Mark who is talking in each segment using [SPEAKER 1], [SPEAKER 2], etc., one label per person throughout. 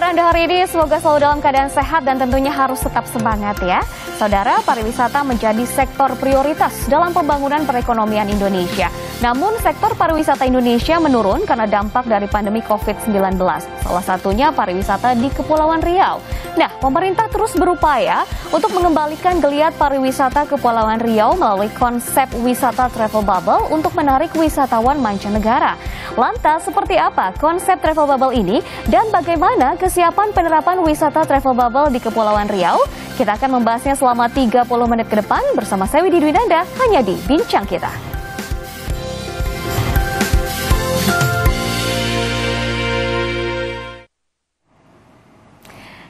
[SPEAKER 1] Anda hari ini? Semoga selalu dalam keadaan sehat dan tentunya harus tetap semangat ya. Saudara, pariwisata menjadi sektor prioritas dalam pembangunan perekonomian Indonesia. Namun sektor pariwisata Indonesia menurun karena dampak dari pandemi COVID-19. Salah satunya pariwisata di Kepulauan Riau. Nah, pemerintah terus berupaya untuk mengembalikan geliat pariwisata Kepulauan Riau melalui konsep wisata travel bubble untuk menarik wisatawan mancanegara. Lantas, seperti apa konsep travel bubble ini dan bagaimana kesiapan penerapan wisata travel bubble di Kepulauan Riau? Kita akan membahasnya selama 30 menit ke depan bersama saya Widi Dwinanda hanya di Bincang Kita.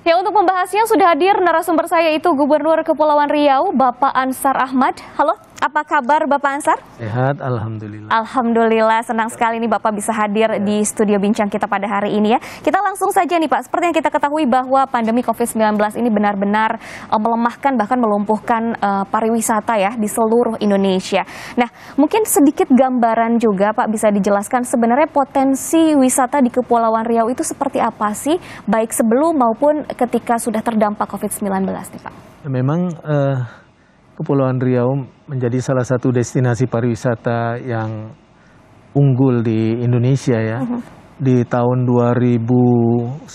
[SPEAKER 1] Ya, untuk membahasnya sudah hadir narasumber saya itu Gubernur Kepulauan Riau, Bapak Ansar Ahmad. Halo, apa kabar Bapak Ansar?
[SPEAKER 2] Sehat, alhamdulillah.
[SPEAKER 1] Alhamdulillah, senang sekali nih Bapak bisa hadir di studio Bincang Kita pada hari ini ya. Kita langsung saja nih Pak, seperti yang kita ketahui bahwa pandemi COVID-19 ini benar-benar melemahkan bahkan melumpuhkan pariwisata ya di seluruh Indonesia. Nah, mungkin sedikit gambaran juga Pak bisa dijelaskan sebenarnya potensi wisata di Kepulauan Riau itu seperti apa sih, baik sebelum maupun ketika sudah terdampak COVID-19 nih Pak?
[SPEAKER 2] Memang Kepulauan Riau menjadi salah satu destinasi pariwisata yang unggul di Indonesia ya. Di tahun 2019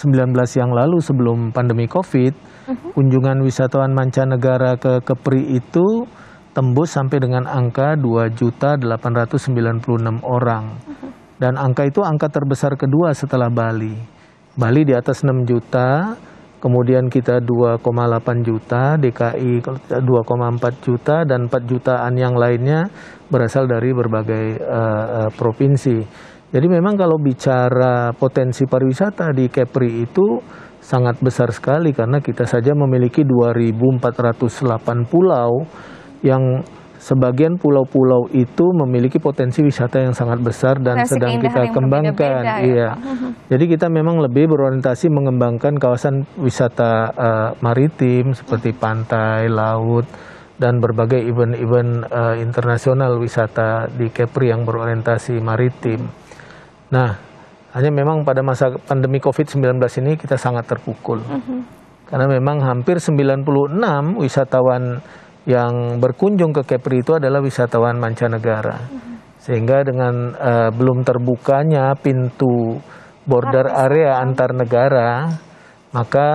[SPEAKER 2] yang lalu sebelum pandemi COVID, kunjungan wisatawan mancanegara ke Kepri itu tembus sampai dengan angka 2.896.000 orang. Dan angka itu angka terbesar kedua setelah Bali. Bali di atas 6 juta. Kemudian kita 2,8 juta, DKI 2,4 juta, dan 4 jutaan yang lainnya berasal dari berbagai provinsi. Jadi memang kalau bicara potensi pariwisata di Kepri itu sangat besar sekali karena kita saja memiliki 2.408 pulau yang sebagian pulau-pulau itu memiliki potensi wisata yang sangat besar dan sedang kita kembangkan. Iya. Jadi kita memang lebih berorientasi mengembangkan kawasan wisata maritim seperti pantai, laut, dan berbagai event-event internasional wisata di Kepri yang berorientasi maritim. Nah, hanya memang pada masa pandemi COVID-19 ini kita sangat terpukul. Karena memang hampir 96 wisatawan yang berkunjung ke Kepri itu adalah wisatawan mancanegara. Sehingga dengan belum terbukanya pintu border area antar negara, maka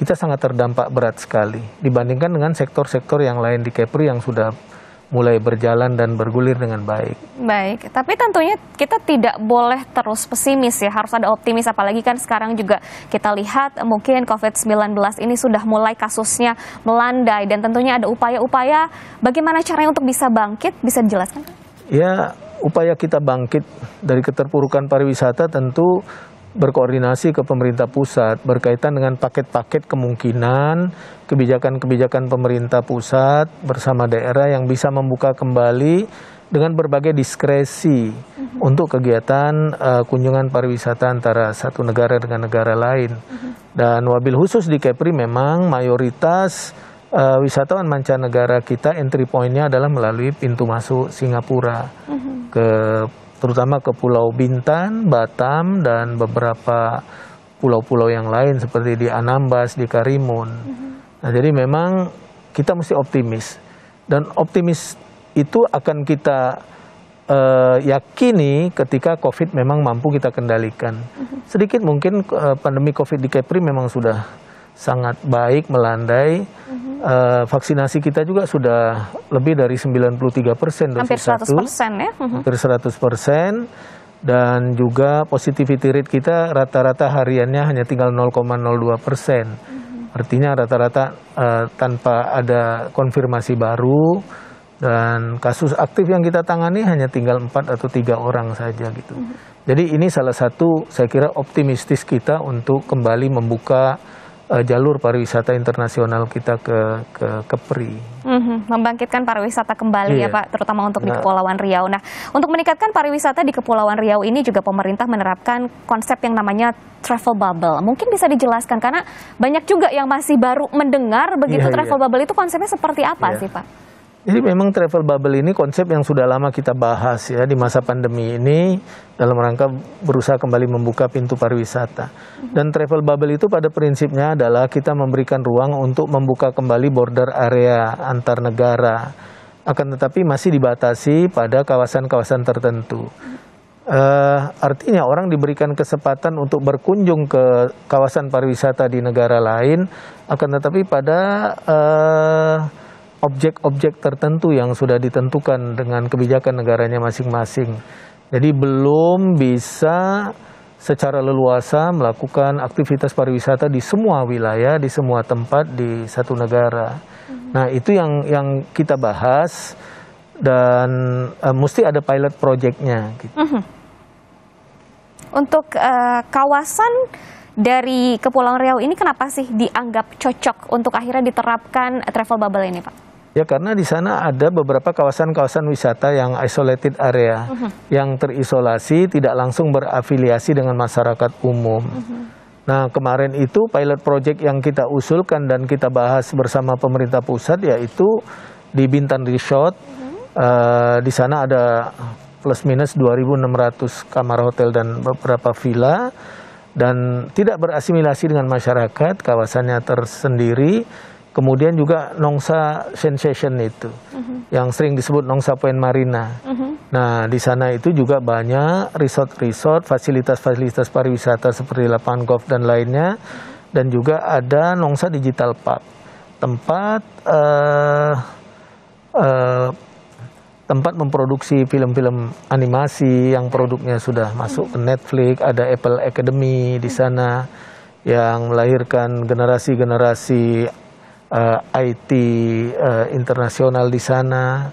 [SPEAKER 2] kita sangat terdampak berat sekali dibandingkan dengan sektor-sektor yang lain di Kepri yang sudah mulai berjalan dan bergulir dengan baik.
[SPEAKER 1] Baik, tapi tentunya kita tidak boleh terus pesimis ya, harus ada optimis, apalagi kan sekarang juga kita lihat mungkin COVID-19 ini sudah mulai kasusnya melandai dan tentunya ada upaya-upaya bagaimana caranya untuk bisa bangkit, bisa dijelaskan?
[SPEAKER 2] Ya, upaya kita bangkit dari keterpurukan pariwisata tentu berkoordinasi ke pemerintah pusat berkaitan dengan paket-paket kemungkinan kebijakan-kebijakan pemerintah pusat bersama daerah yang bisa membuka kembali dengan berbagai diskresi untuk kegiatan kunjungan pariwisata antara satu negara dengan negara lain. Dan wabil khusus di Kepri memang mayoritas wisatawan mancanegara kita entry point-nya adalah melalui pintu masuk Singapura terutama ke Pulau Bintan, Batam, dan beberapa pulau-pulau yang lain seperti di Anambas, di Karimun. Nah, jadi memang kita mesti optimis. Dan optimis itu akan kita yakini ketika COVID memang mampu kita kendalikan. Sedikit mungkin pandemi COVID di Kepri memang sudah sangat baik melandai. Vaksinasi kita juga sudah lebih dari 93% dosis satu.
[SPEAKER 1] Hampir 100% ya?
[SPEAKER 2] Hampir 100%. Dan juga positivity rate kita rata-rata hariannya hanya tinggal 0,02%. Artinya rata-rata tanpa ada konfirmasi baru dan kasus aktif yang kita tangani hanya tinggal 4 atau 3 orang saja gitu. Jadi ini salah satu saya kira optimistis kita untuk kembali membuka jalur pariwisata internasional kita ke Kepri.
[SPEAKER 1] Membangkitkan pariwisata kembali ya Pak, terutama untuk di Kepulauan Riau. Nah, untuk meningkatkan pariwisata di Kepulauan Riau ini juga pemerintah menerapkan konsep yang namanya travel bubble. Mungkin bisa dijelaskan karena banyak juga yang masih baru mendengar begitu travel bubble itu konsepnya seperti apa sih Pak?
[SPEAKER 2] Jadi memang travel bubble ini konsep yang sudah lama kita bahas ya di masa pandemi ini dalam rangka berusaha kembali membuka pintu pariwisata. Dan travel bubble itu pada prinsipnya adalah kita memberikan ruang untuk membuka kembali border area antar negara. Akan tetapi masih dibatasi pada kawasan-kawasan tertentu. Artinya orang diberikan kesempatan untuk berkunjung ke kawasan pariwisata di negara lain, akan tetapi pada objek-objek tertentu yang sudah ditentukan dengan kebijakan negaranya masing-masing. Jadi belum bisa secara leluasa melakukan aktivitas pariwisata di semua wilayah, di semua tempat di satu negara. Nah itu yang kita bahas dan mesti ada pilot project-nya. Gitu.
[SPEAKER 1] Untuk kawasan dari Kepulauan Riau ini kenapa sih dianggap cocok untuk akhirnya diterapkan travel bubble ini, Pak?
[SPEAKER 2] Ya karena di sana ada beberapa kawasan-kawasan wisata yang isolated area, yang terisolasi, tidak langsung berafiliasi dengan masyarakat umum. Nah kemarin itu pilot project yang kita usulkan dan kita bahas bersama pemerintah pusat yaitu di Bintan Resort. Di sana ada plus minus 2.600 kamar hotel dan beberapa villa dan tidak berasimilasi dengan masyarakat, kawasannya tersendiri. Kemudian juga Nongsa Sensation itu, yang sering disebut Nongsa Point Marina. Nah, di sana itu juga banyak resort-resort, fasilitas-fasilitas pariwisata seperti lapangan golf dan lainnya. Dan juga ada Nongsa Digital Park, tempat tempat memproduksi film-film animasi yang produknya sudah masuk ke Netflix. Ada Apple Academy di sana yang melahirkan generasi-generasi IT internasional di sana,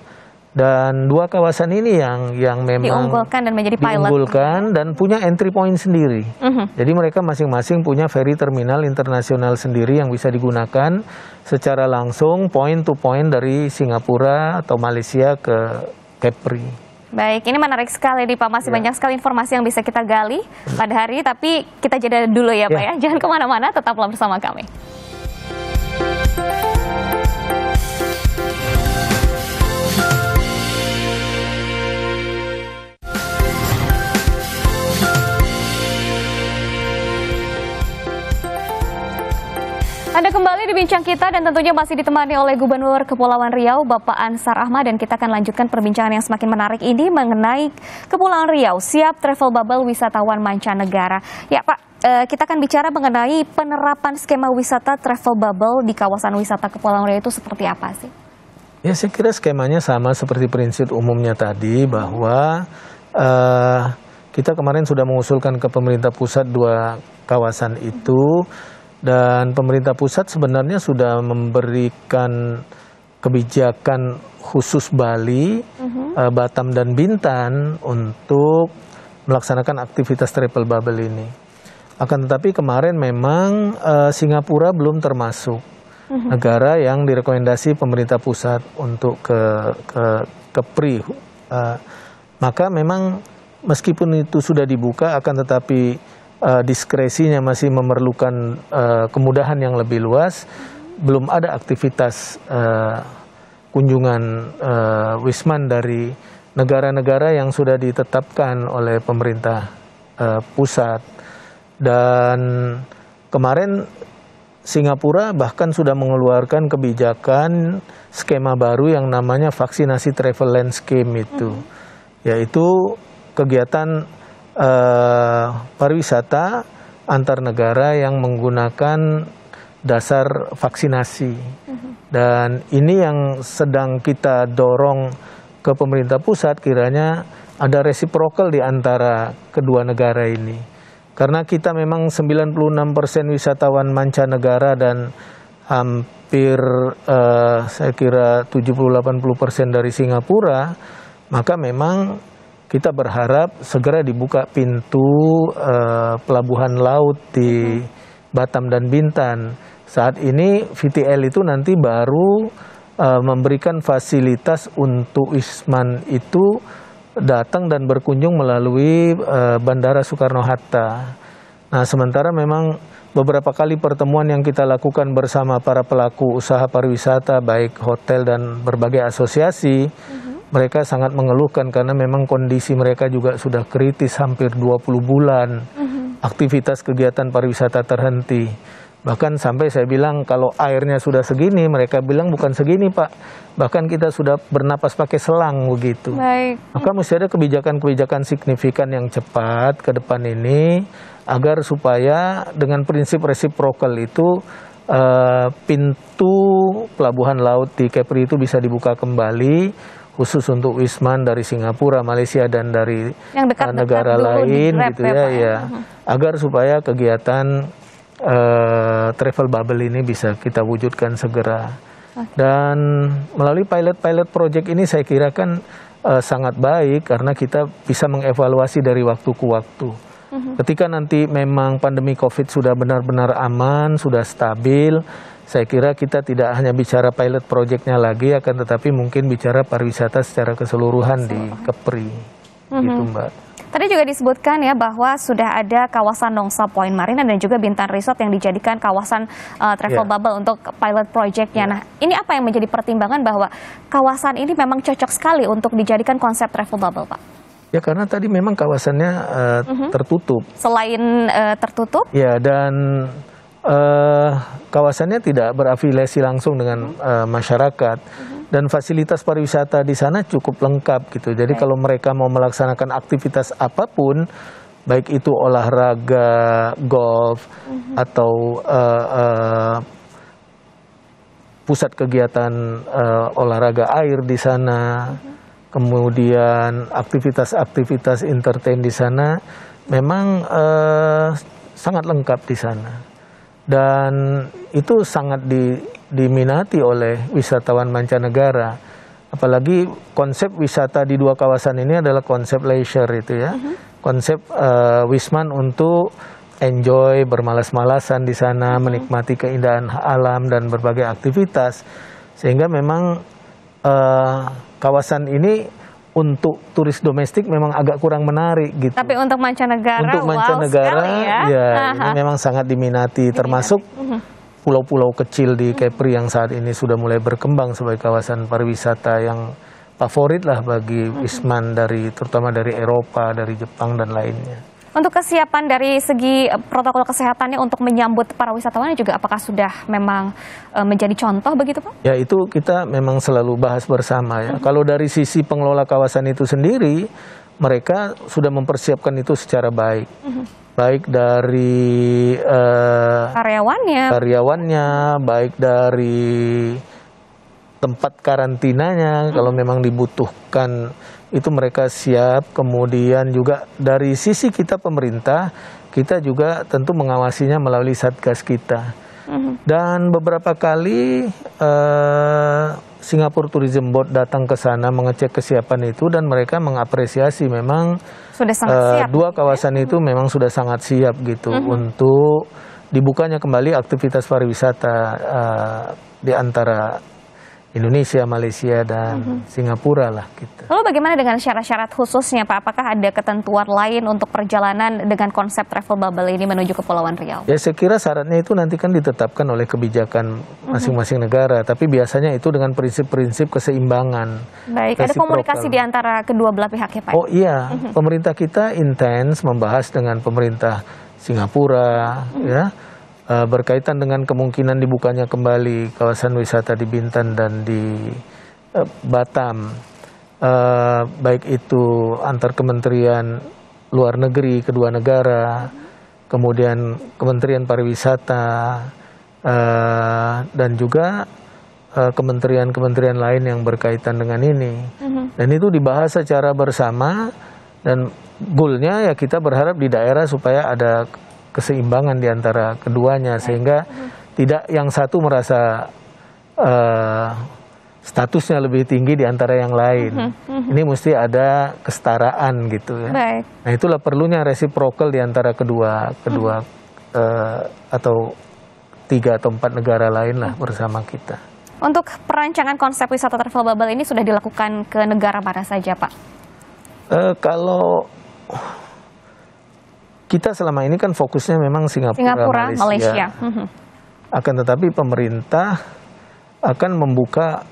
[SPEAKER 2] dan dua kawasan ini yang memang
[SPEAKER 1] diunggulkan dan menjadi pilot,
[SPEAKER 2] diunggulkan dan punya entry point sendiri. Jadi mereka masing-masing punya ferry terminal internasional sendiri yang bisa digunakan secara langsung point to point dari Singapura atau Malaysia ke Kepri.
[SPEAKER 1] Baik, ini menarik sekali nih Pak, masih banyak sekali informasi yang bisa kita gali pada hari, tapi kita jeda dulu ya Pak ya. Jangan kemana-mana, tetaplah bersama kami. Anda kembali di Bincang Kita dan tentunya masih ditemani oleh Gubernur Kepulauan Riau, Bapak Ansar Ahmad, dan kita akan lanjutkan perbincangan yang semakin menarik ini mengenai Kepulauan Riau siap travel bubble wisatawan mancanegara. Ya Pak, kita akan bicara mengenai penerapan skema wisata travel bubble di kawasan wisata Kepulauan Riau itu seperti apa sih?
[SPEAKER 2] Ya saya kira skemanya sama seperti prinsip umumnya tadi, bahwa kita kemarin sudah mengusulkan ke pemerintah pusat dua kawasan itu. Dan pemerintah pusat sebenarnya sudah memberikan kebijakan khusus Bali, Batam dan Bintan untuk melaksanakan aktivitas travel bubble ini. Akan tetapi kemarin memang Singapura belum termasuk negara yang direkomendasi pemerintah pusat untuk ke PRI. Maka memang meskipun itu sudah dibuka, akan tetapi diskresinya masih memerlukan kemudahan yang lebih luas. Belum ada aktivitas kunjungan wisman dari negara-negara yang sudah ditetapkan oleh pemerintah pusat. Dan kemarin Singapura bahkan sudah mengeluarkan kebijakan skema baru yang namanya vaksinasi travel land scheme itu, yaitu kegiatan pariwisata antar negara yang menggunakan dasar vaksinasi. Dan ini yang sedang kita dorong ke pemerintah pusat, kiranya ada reciprocal di antara kedua negara ini. Karena kita memang 96% wisatawan mancanegara dan hampir saya kira 70-80% dari Singapura, maka memang kita berharap segera dibuka pintu pelabuhan laut di Batam dan Bintan. Saat ini VTL itu nanti baru memberikan fasilitas untuk wisman itu datang dan berkunjung melalui Bandara Soekarno-Hatta. Nah, sementara memang beberapa kali pertemuan yang kita lakukan bersama para pelaku usaha pariwisata, baik hotel dan berbagai asosiasi, mereka sangat mengeluhkan karena memang kondisi mereka juga sudah kritis hampir 20 bulan. Aktivitas kegiatan pariwisata terhenti. Bahkan sampai saya bilang kalau airnya sudah segini, mereka bilang bukan segini Pak. Bahkan kita sudah bernapas pakai selang begitu.
[SPEAKER 1] Baik.
[SPEAKER 2] Maka mesti ada kebijakan-kebijakan signifikan yang cepat ke depan ini agar supaya dengan prinsip reciprocal itu pintu pelabuhan laut di Kepri itu bisa dibuka kembali khusus untuk Wisman dari Singapura, Malaysia dan dari negara lain gitu ya, agar supaya kegiatan travel bubble ini bisa kita wujudkan segera. Dan melalui pilot project ini saya kira kan sangat baik karena kita bisa mengevaluasi dari waktu ke waktu. Ketika nanti memang pandemi COVID sudah benar-benar aman, sudah stabil, saya kira kita tidak hanya bicara pilot projectnya lagi, akan tetapi mungkin bicara pariwisata secara keseluruhan di Kepri, gitu Mbak.
[SPEAKER 1] Tadi juga disebutkan ya bahwa sudah ada kawasan Nongsa Point Marina dan juga Bintan Resort yang dijadikan kawasan travel bubble untuk pilot projectnya. Nah, ini apa yang menjadi pertimbangan bahwa kawasan ini memang cocok sekali untuk dijadikan konsep travel bubble, Pak?
[SPEAKER 2] Ya karena tadi memang kawasannya tertutup.
[SPEAKER 1] Selain tertutup?
[SPEAKER 2] Ya, dan kawasannya tidak berafiliasi langsung dengan masyarakat dan fasilitas pariwisata di sana cukup lengkap gitu. Jadi kalau mereka mau melaksanakan aktivitas apapun, baik itu olahraga, golf atau pusat kegiatan olahraga air di sana, kemudian aktivitas-aktivitas entertain di sana, memang sangat lengkap di sana. Dan itu sangat diminati oleh wisatawan mancanegara. Apalagi konsep wisata di dua kawasan ini adalah konsep leisure itu ya. Konsep Wisman untuk enjoy, bermalas-malasan di sana, menikmati keindahan alam dan berbagai aktivitas. Sehingga memang kawasan ini untuk turis domestik memang agak kurang menarik gitu.
[SPEAKER 1] Tapi untuk mancanegara,
[SPEAKER 2] ini memang sangat diminati, termasuk pulau-pulau kecil di Kepri yang saat ini sudah mulai berkembang sebagai kawasan pariwisata yang favorit lah bagi Wisman terutama dari Eropa, dari Jepang dan lainnya.
[SPEAKER 1] Untuk kesiapan dari segi protokol kesehatannya untuk menyambut para wisatawan juga apakah sudah memang menjadi contoh begitu Pak?
[SPEAKER 2] Ya itu kita memang selalu bahas bersama ya. Kalau dari sisi pengelola kawasan itu sendiri, mereka sudah mempersiapkan itu secara baik. Baik dari karyawannya, baik dari tempat karantinanya kalau memang dibutuhkan itu mereka siap. Kemudian juga dari sisi kita pemerintah, kita juga tentu mengawasinya melalui satgas kita. Dan beberapa kali Singapore Tourism Board datang ke sana mengecek kesiapan itu dan mereka mengapresiasi memang
[SPEAKER 1] sudah sangat siap.
[SPEAKER 2] Dua kawasan itu memang sudah sangat siap gitu untuk dibukanya kembali aktivitas pariwisata di antara Indonesia, Malaysia, dan Singapura lah kita.
[SPEAKER 1] Lalu bagaimana dengan syarat-syarat khususnya Pak? Apakah ada ketentuan lain untuk perjalanan dengan konsep travel bubble ini menuju Kepulauan Riau? Ya
[SPEAKER 2] saya kira syaratnya itu nanti kan ditetapkan oleh kebijakan masing-masing negara. Tapi biasanya itu dengan prinsip-prinsip keseimbangan.
[SPEAKER 1] Baik, ada komunikasi di antara kedua belah pihak ya Pak?
[SPEAKER 2] Oh iya, pemerintah kita intens membahas dengan pemerintah Singapura ya. Berkaitan dengan kemungkinan dibukanya kembali kawasan wisata di Bintan dan di Batam, baik itu antar kementerian luar negeri kedua negara, kemudian Kementerian Pariwisata, dan juga kementerian-kementerian lain yang berkaitan dengan ini. Dan itu dibahas secara bersama dan goalnya ya kita berharap di daerah supaya ada keseimbangan di antara keduanya sehingga tidak yang satu merasa statusnya lebih tinggi di antara yang lain. Ini mesti ada kesetaraan gitu ya.
[SPEAKER 1] Baik.
[SPEAKER 2] Nah itulah perlunya reciprocal di antara kedua atau 3 atau 4 negara lain lah bersama kita.
[SPEAKER 1] Untuk perancangan konsep wisata travel bubble ini sudah dilakukan ke negara mana saja Pak?
[SPEAKER 2] Kalau kita selama ini kan fokusnya memang Singapura, Malaysia. Akan tetapi pemerintah akan membuka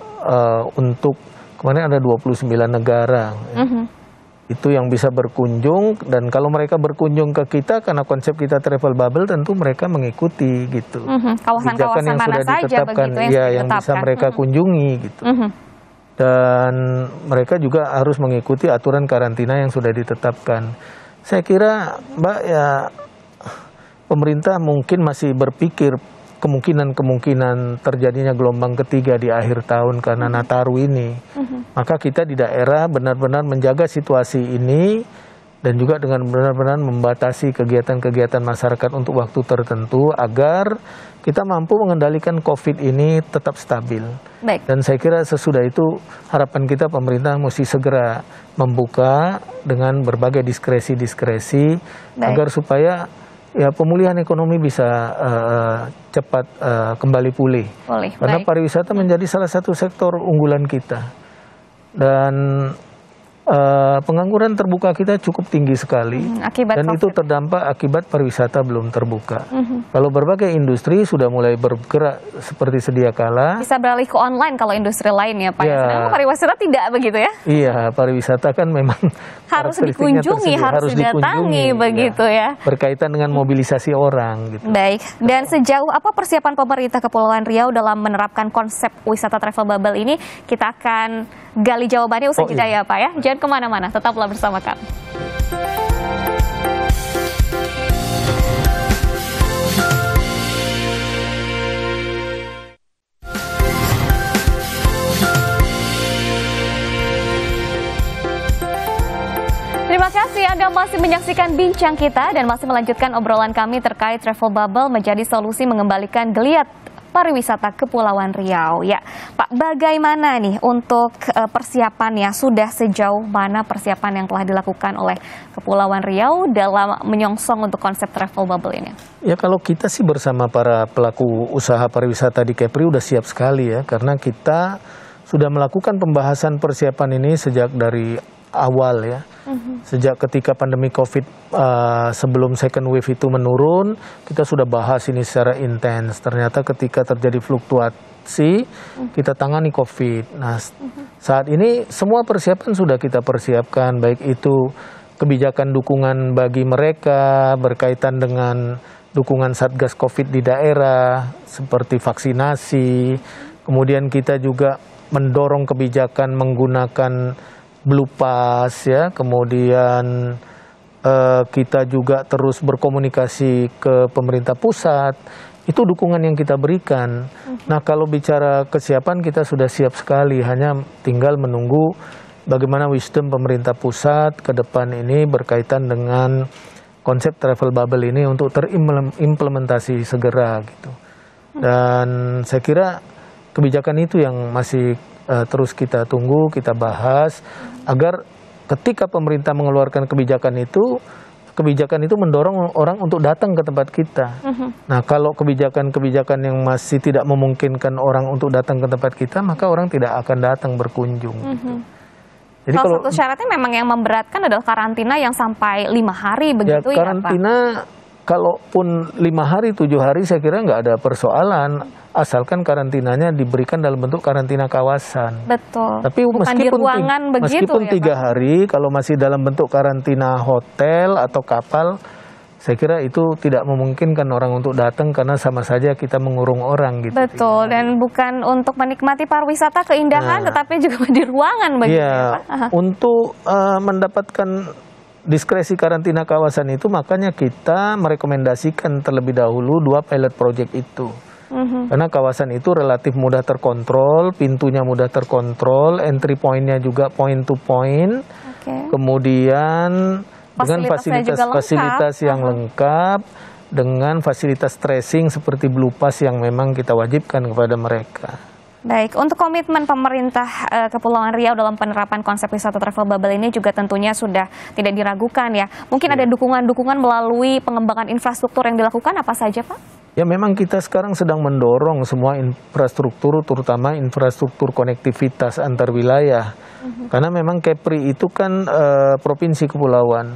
[SPEAKER 2] untuk kemarin ada 29 negara. Itu yang bisa berkunjung, dan kalau mereka berkunjung ke kita karena konsep kita travel bubble, tentu mereka mengikuti gitu.
[SPEAKER 1] Kawasan-kawasan
[SPEAKER 2] yang
[SPEAKER 1] mana
[SPEAKER 2] sudah
[SPEAKER 1] saja
[SPEAKER 2] ditetapkan,
[SPEAKER 1] begitu
[SPEAKER 2] yang bisa mereka kunjungi gitu. Dan mereka juga harus mengikuti aturan karantina yang sudah ditetapkan. Saya kira, Mbak, ya pemerintah mungkin masih berpikir kemungkinan terjadinya gelombang ketiga di akhir tahun karena Nataru ini. Maka kita di daerah benar-benar menjaga situasi ini dan juga dengan benar-benar membatasi kegiatan-kegiatan masyarakat untuk waktu tertentu agar kita mampu mengendalikan COVID ini tetap stabil.
[SPEAKER 1] Baik.
[SPEAKER 2] Dan saya kira sesudah itu harapan kita pemerintah mesti segera membuka dengan berbagai diskresi-diskresi agar supaya ya pemulihan ekonomi bisa cepat kembali pulih. Karena pariwisata menjadi salah satu sektor unggulan kita. Dan pengangguran terbuka kita cukup tinggi sekali. Dan itu terdampak akibat pariwisata belum terbuka. Kalau berbagai industri sudah mulai bergerak seperti sedia kala.
[SPEAKER 1] Bisa beralih ke online kalau industri lain ya Pak. Ya. Sedangkan pariwisata tidak begitu ya?
[SPEAKER 2] Iya, pariwisata kan memang
[SPEAKER 1] harus dikunjungi, harus didatangi begitu ya.
[SPEAKER 2] Berkaitan dengan mobilisasi orang gitu.
[SPEAKER 1] Baik, dan sejauh apa persiapan pemerintah Kepulauan Riau dalam menerapkan konsep wisata travel bubble ini? Kita akan gali jawabannya usai jeda ya Pak ya. Jangan kemana-mana, tetaplah bersama kami. Terima kasih Anda masih menyaksikan bincang kita dan masih melanjutkan obrolan kami terkait travel bubble menjadi solusi mengembalikan geliat pariwisata Kepulauan Riau. Ya, Pak, bagaimana nih untuk persiapannya? Sudah sejauh mana persiapan yang telah dilakukan oleh Kepulauan Riau dalam menyongsong untuk konsep travel bubble ini?
[SPEAKER 2] Ya, kalau kita sih bersama para pelaku usaha pariwisata di Kepri udah siap sekali ya, karena kita sudah melakukan pembahasan persiapan ini sejak dari awal ya. Sejak ketika pandemi COVID sebelum second wave itu menurun, kita sudah bahas ini secara intens. Ternyata ketika terjadi fluktuasi, kita tangani COVID. Nah, saat ini semua persiapan sudah kita persiapkan, baik itu kebijakan dukungan bagi mereka berkaitan dengan dukungan Satgas COVID di daerah, seperti vaksinasi. Kemudian kita juga mendorong kebijakan menggunakan Blue Pass ya, kemudian kita juga terus berkomunikasi ke pemerintah pusat. Itu dukungan yang kita berikan. Nah, kalau bicara kesiapan kita sudah siap sekali, hanya tinggal menunggu bagaimana wisdom pemerintah pusat ke depan ini berkaitan dengan konsep travel bubble ini untuk terimplementasi segera gitu. Dan saya kira kebijakan itu yang masih terus kita tunggu, kita bahas, agar ketika pemerintah mengeluarkan kebijakan itu mendorong orang untuk datang ke tempat kita. Nah, kalau kebijakan-kebijakan yang masih tidak memungkinkan orang untuk datang ke tempat kita, maka orang tidak akan datang berkunjung. Gitu. Jadi
[SPEAKER 1] salah satu syaratnya memang yang memberatkan adalah karantina yang sampai 5 hari begitu ya,
[SPEAKER 2] karantina, kalaupun 5 hari, 7 hari saya kira nggak ada persoalan. Asalkan karantinanya diberikan dalam bentuk karantina kawasan.
[SPEAKER 1] Betul.
[SPEAKER 2] Tapi
[SPEAKER 1] bukan di ruangan
[SPEAKER 2] meskipun
[SPEAKER 1] ya,
[SPEAKER 2] 3 hari, kalau masih dalam bentuk karantina hotel atau kapal, saya kira itu tidak memungkinkan orang untuk datang karena sama saja kita mengurung orang gitu.
[SPEAKER 1] Betul, dan bukan untuk menikmati pariwisata keindahan, tetapi juga di ruangan begitu ya, Pak.
[SPEAKER 2] Untuk mendapatkan diskresi karantina kawasan itu, makanya kita merekomendasikan terlebih dahulu 2 pilot project itu. Karena kawasan itu relatif mudah terkontrol, pintunya mudah terkontrol, entry point-nya juga point to point, kemudian dengan fasilitas yang lengkap, dengan fasilitas tracing seperti Blue Pass yang memang kita wajibkan kepada mereka.
[SPEAKER 1] Baik, untuk komitmen pemerintah Kepulauan Riau dalam penerapan konsep wisata travel bubble ini juga tentunya sudah tidak diragukan ya. Mungkin ada dukungan-dukungan melalui pengembangan infrastruktur yang dilakukan, apa saja Pak?
[SPEAKER 2] Ya, memang kita sekarang sedang mendorong semua infrastruktur, terutama infrastruktur konektivitas antar wilayah. Karena memang Kepri itu kan provinsi kepulauan.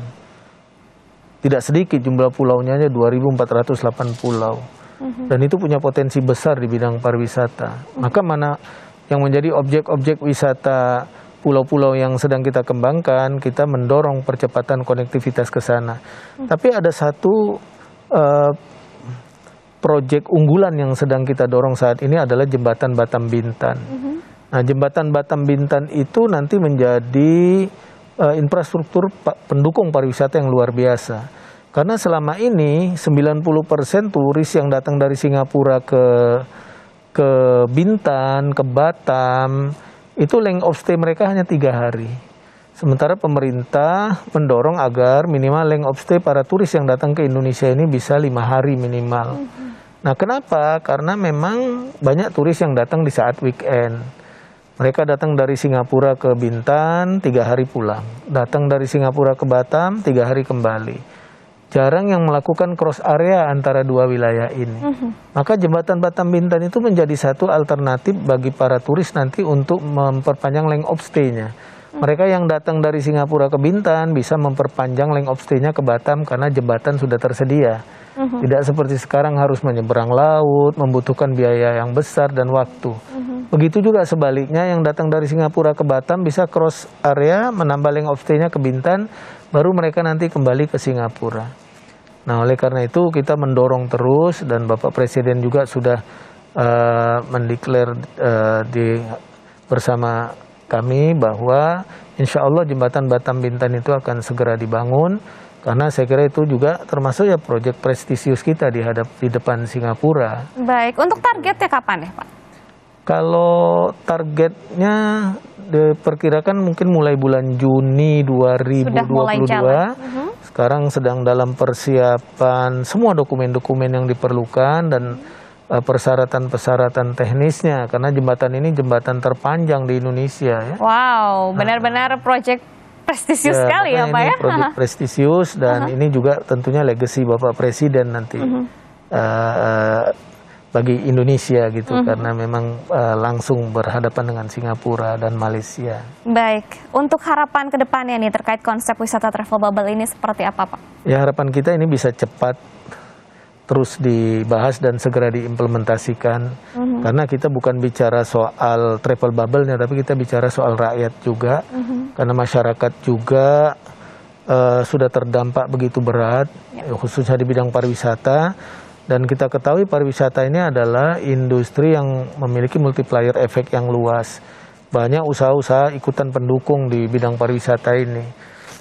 [SPEAKER 2] tidak sedikit jumlah pulaunya, 2.408 pulau. Dan itu punya potensi besar di bidang pariwisata. Maka mana yang menjadi objek-objek wisata pulau-pulau yang sedang kita kembangkan, kita mendorong percepatan konektivitas ke sana. Tapi ada satu proyek unggulan yang sedang kita dorong saat ini adalah jembatan Batam Bintan. Nah, jembatan Batam Bintan itu nanti menjadi infrastruktur pendukung pariwisata yang luar biasa. Karena selama ini 90% turis yang datang dari Singapura ke Bintan, ke Batam, itu length of stay mereka hanya 3 hari. Sementara pemerintah mendorong agar minimal length of stay para turis yang datang ke Indonesia ini bisa 5 hari minimal. Nah, kenapa? Karena memang banyak turis yang datang di saat weekend. Mereka datang dari Singapura ke Bintan, 3 hari pulang. Datang dari Singapura ke Batam, 3 hari kembali. Jarang yang melakukan cross area antara dua wilayah ini. Maka jembatan Batam Bintan itu menjadi satu alternatif bagi para turis nanti untuk memperpanjang length of stay-nya. Mereka yang datang dari Singapura ke Bintan bisa memperpanjang length of stay-nya ke Batam karena jembatan sudah tersedia. Tidak seperti sekarang harus menyeberang laut, membutuhkan biaya yang besar dan waktu. Begitu juga sebaliknya, yang datang dari Singapura ke Batam bisa cross area, menambah length of stay-nya ke Bintan, baru mereka nanti kembali ke Singapura. Nah, oleh karena itu kita mendorong terus, dan Bapak Presiden juga sudah mendeklar bersama kami bahwa insya Allah jembatan Batam Bintan itu akan segera dibangun, karena saya kira itu juga termasuk ya proyek prestisius kita di depan Singapura.
[SPEAKER 1] Baik, untuk targetnya kapan ya Pak?
[SPEAKER 2] Kalau targetnya diperkirakan mungkin mulai bulan Juni 2022.
[SPEAKER 1] Sudah mulai jalan.
[SPEAKER 2] Sekarang sedang dalam persiapan semua dokumen-dokumen yang diperlukan dan persyaratan-persyaratan teknisnya, karena jembatan ini jembatan terpanjang di Indonesia. Ya.
[SPEAKER 1] Wow, benar-benar proyek prestisius sekali ya Pak ya.
[SPEAKER 2] Proyek prestisius, dan ini juga tentunya legacy Bapak Presiden nanti. Bagi Indonesia gitu, karena memang langsung berhadapan dengan Singapura dan Malaysia.
[SPEAKER 1] Baik, untuk harapan ke depannya nih terkait konsep wisata travel bubble ini seperti apa Pak?
[SPEAKER 2] Ya, harapan kita ini bisa cepat terus dibahas dan segera diimplementasikan, karena kita bukan bicara soal travel bubble-nya, tapi kita bicara soal rakyat juga, karena masyarakat juga sudah terdampak begitu berat, khususnya di bidang pariwisata. Dan kita ketahui pariwisata ini adalah industri yang memiliki multiplier efek yang luas. Banyak usaha-usaha ikutan pendukung di bidang pariwisata ini.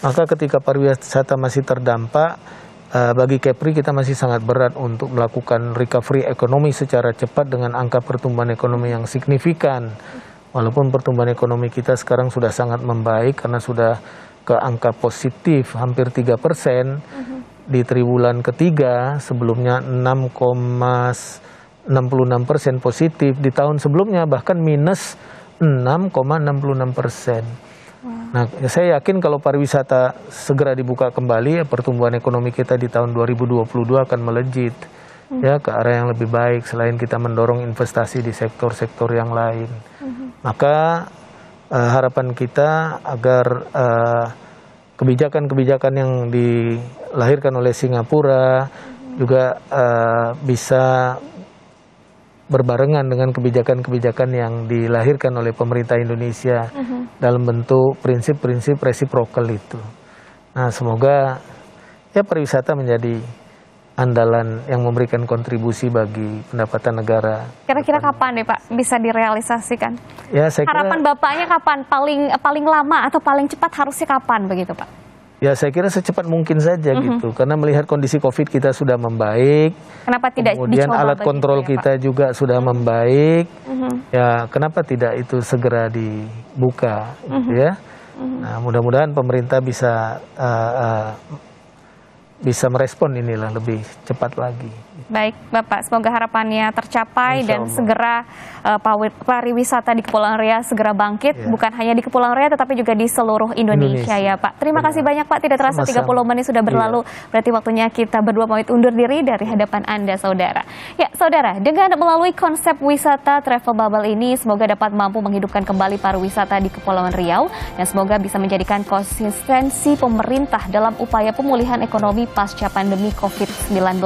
[SPEAKER 2] Maka ketika pariwisata masih terdampak, bagi Kepri kita masih sangat berat untuk melakukan recovery ekonomi secara cepat dengan angka pertumbuhan ekonomi yang signifikan. Walaupun pertumbuhan ekonomi kita sekarang sudah sangat membaik karena sudah ke angka positif hampir 3%. Di triwulan ketiga, sebelumnya 6,66% positif, di tahun sebelumnya bahkan minus 6,66%. Nah, saya yakin kalau pariwisata segera dibuka kembali, ya, pertumbuhan ekonomi kita di tahun 2022 akan melejit ya ke arah yang lebih baik, selain kita mendorong investasi di sektor-sektor yang lain. Maka harapan kita agar kebijakan-kebijakan yang dilahirkan oleh Singapura juga bisa berbarengan dengan kebijakan-kebijakan yang dilahirkan oleh pemerintah Indonesia dalam bentuk prinsip-prinsip reciprocal itu. Nah, semoga ya pariwisata menjadi andalan yang memberikan kontribusi bagi pendapatan negara.
[SPEAKER 1] Kira-kira kapan nih Pak bisa direalisasikan?
[SPEAKER 2] Ya, saya kira,
[SPEAKER 1] harapan Bapaknya kapan? Paling lama atau paling cepat harusnya kapan begitu Pak?
[SPEAKER 2] Ya, saya kira secepat mungkin saja gitu, karena melihat kondisi COVID kita sudah membaik.
[SPEAKER 1] Kenapa tidak
[SPEAKER 2] kemudian
[SPEAKER 1] dicoba
[SPEAKER 2] alat kontrol
[SPEAKER 1] ya,
[SPEAKER 2] kita juga sudah membaik. Ya, kenapa tidak itu segera dibuka gitu ya? Nah, mudah-mudahan pemerintah bisa merespon inilah lebih cepat lagi.
[SPEAKER 1] Baik Bapak, semoga harapannya tercapai dan segera pariwisata di Kepulauan Riau segera bangkit, bukan hanya di Kepulauan Riau tetapi juga di seluruh Indonesia ya Pak. Terima kasih banyak Pak, tidak terasa 30 menit sudah berlalu, berarti waktunya kita berdua pamit undur diri dari hadapan Anda Saudara. Ya Saudara, dengan melalui konsep wisata travel bubble ini semoga dapat mampu menghidupkan kembali pariwisata di Kepulauan Riau dan semoga bisa menjadikan konsistensi pemerintah dalam upaya pemulihan ekonomi pasca pandemi COVID-19.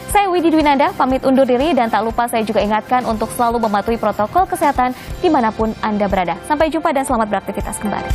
[SPEAKER 1] Saya Widi Dwinanda, pamit undur diri dan tak lupa saya juga ingatkan untuk selalu mematuhi protokol kesehatan dimanapun Anda berada. Sampai jumpa dan selamat beraktivitas kembali.